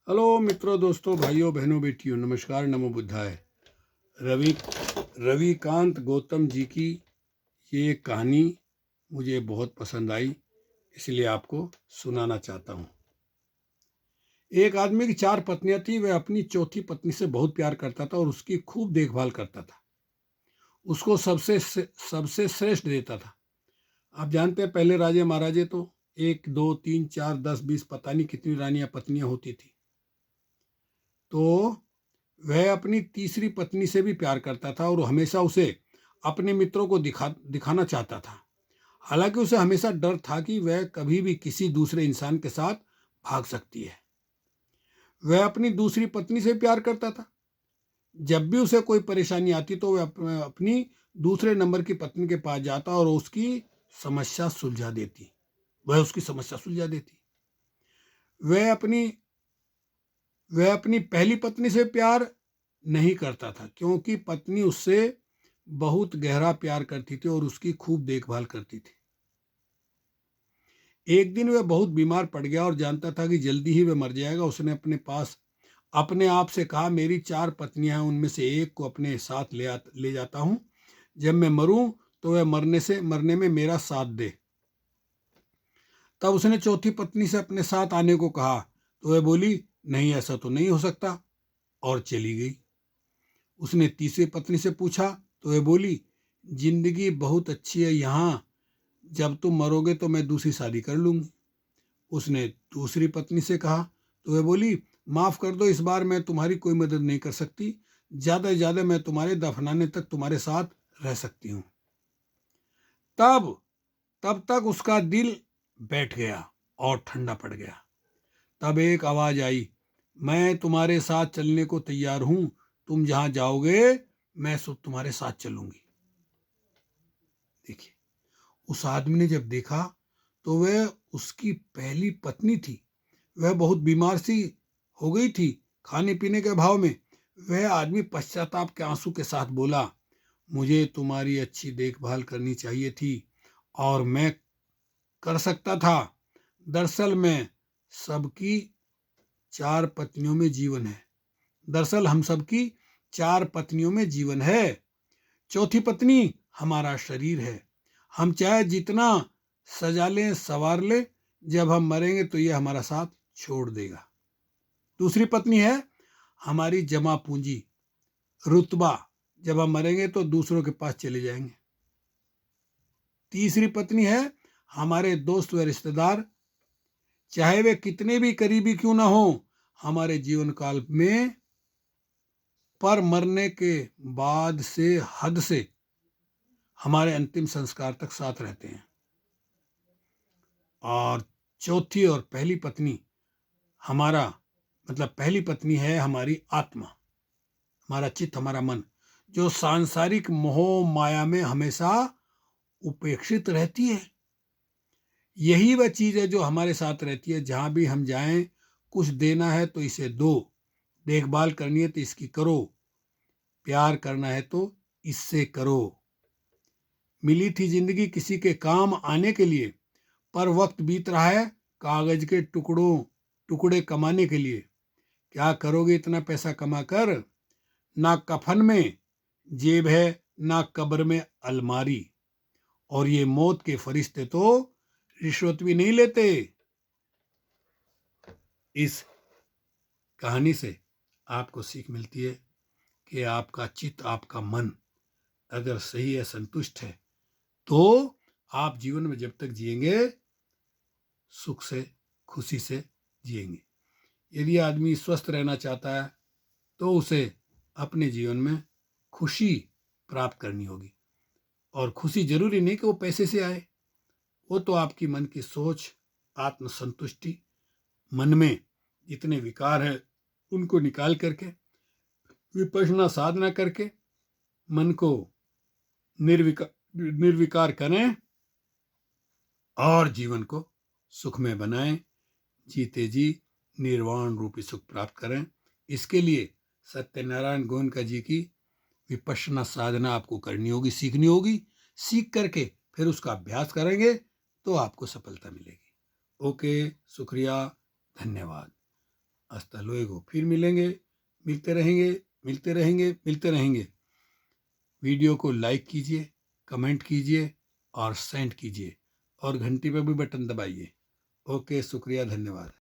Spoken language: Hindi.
हेलो मित्रों, दोस्तों, भाइयों, बहनों, बेटियों, नमस्कार, नमो बुद्धाय। रवि रविकांत गौतम जी की ये कहानी मुझे बहुत पसंद आई, इसलिए आपको सुनाना चाहता हूँ। एक आदमी की 4 पत्नियां थी। वह अपनी चौथी पत्नी से बहुत प्यार करता था और उसकी खूब देखभाल करता था। उसको सबसे श्रेष्ठ देता था। आप जानते हैं, पहले राजे महाराजे तो 1 2 3 4 10 20 पता नहीं कितनी रानियां पत्नियां होती थी। तो वह अपनी तीसरी पत्नी से भी प्यार करता था और हमेशा उसे अपने मित्रों को दिखाना चाहता था। हालांकि उसे हमेशा डर था कि वह कभी भी किसी दूसरे इंसान के साथ भाग सकती है। वह अपनी दूसरी पत्नी से प्यार करता था। जब भी उसे कोई परेशानी आती तो वह अपनी दूसरे नंबर की पत्नी के पास जाता और समस्या सुलझा देती वह उसकी समस्या सुलझा देती। वह अपनी वह अपनी पहली पत्नी से प्यार नहीं करता था, क्योंकि पत्नी उससे बहुत गहरा प्यार करती थी और उसकी खूब देखभाल करती थी। एक दिन वह बहुत बीमार पड़ गया और जानता था कि जल्दी ही वह मर जाएगा। उसने अपने आप से कहा, मेरी 4 पत्नियां हैं, उनमें से एक को अपने साथ ले जाता हूं। जब मैं मरूं तो वह मरने में मेरा साथ दे। तब उसने चौथी पत्नी से अपने साथ आने को कहा तो वह बोली, नहीं, ऐसा तो नहीं हो सकता, और चली गई। उसने तीसरी पत्नी से पूछा तो वह बोली, जिंदगी बहुत अच्छी है यहाँ, जब तुम मरोगे तो मैं दूसरी शादी कर लूंगी। उसने दूसरी पत्नी से कहा तो वह बोली, माफ कर दो, इस बार मैं तुम्हारी कोई मदद नहीं कर सकती। ज्यादा से ज्यादा मैं तुम्हारे दफनाने तक तुम्हारे साथ रह सकती हूँ। तब तब तक उसका दिल बैठ गया और ठंडा पड़ गया। तब एक आवाज आई, मैं तुम्हारे साथ चलने को तैयार हूं। तुम जहां जाओगे मैं तुम्हारे साथ चलूंगी। देखिए, उस आदमी ने जब देखा तो वह उसकी पहली पत्नी थी। वह बहुत बीमार सी हो गई थी। खाने पीने के अभाव में वह आदमी पश्चाताप के आंसू के साथ बोला, मुझे तुम्हारी अच्छी देखभाल करनी चाहिए थी और मैं कर सकता था। दरअसल मैं सबकी 4 पत्नियों में जीवन है। दरअसल हम सबकी 4 पत्नियों में जीवन है। चौथी पत्नी हमारा शरीर है। हम चाहे जितना सजा लें, संवार ले, जब हम मरेंगे तो ये हमारा साथ छोड़ देगा। दूसरी पत्नी है हमारी जमा पूंजी, रुतबा। जब हम मरेंगे तो दूसरों के पास चले जाएंगे। तीसरी पत्नी है हमारे दोस्त व रिश्तेदार, चाहे वे कितने भी करीबी क्यों ना हो, हमारे जीवन काल में पर मरने के बाद से हद से हमारे अंतिम संस्कार तक साथ रहते हैं। और चौथी और पहली पत्नी हमारा पहली पत्नी है हमारी आत्मा, हमारा चित्त, हमारा मन, जो सांसारिक मोह माया में हमेशा उपेक्षित रहती है। यही वह चीज है जो हमारे साथ रहती है। जहां भी हम जाएं, कुछ देना है तो इसे दो, देखभाल करनी है तो इसकी करो, प्यार करना है तो इससे करो। मिली थी जिंदगी किसी के काम आने के लिए, पर वक्त बीत रहा है कागज के टुकड़े कमाने के लिए। क्या करोगे इतना पैसा कमा कर? ना कफन में जेब है, ना कब्र में अलमारी, और ये मौत के फरिश्ते तो रिश्वत भी नहीं लेते। इस कहानी से आपको सीख मिलती है कि आपका चित्त, आपका मन अगर सही है, संतुष्ट है, तो आप जीवन में जब तक जिएंगे सुख से, खुशी से जिएंगे। यदि आदमी स्वस्थ रहना चाहता है तो उसे अपने जीवन में खुशी प्राप्त करनी होगी। और खुशी जरूरी नहीं कि वो पैसे से आए, वो तो आपकी मन की सोच, आत्मसंतुष्टि, मन में जितने विकार है उनको निकाल करके, विपश्यना साधना करके मन को निर्विकार करें और जीवन को सुखमय बनाएं। जीते जी निर्वाण रूपी सुख प्राप्त करें। इसके लिए सत्यनारायण गोयनका जी की विपश्यना साधना आपको करनी होगी, सीखनी होगी। सीख करके फिर उसका अभ्यास करेंगे तो आपको सफलता मिलेगी। ओके, शुक्रिया, धन्यवाद। हasta luego। फिर मिलेंगे, मिलते रहेंगे, मिलते रहेंगे, मिलते रहेंगे। वीडियो को लाइक कीजिए, कमेंट कीजिए और सेंड कीजिए और घंटी पे भी बटन दबाइए। ओके, शुक्रिया, धन्यवाद।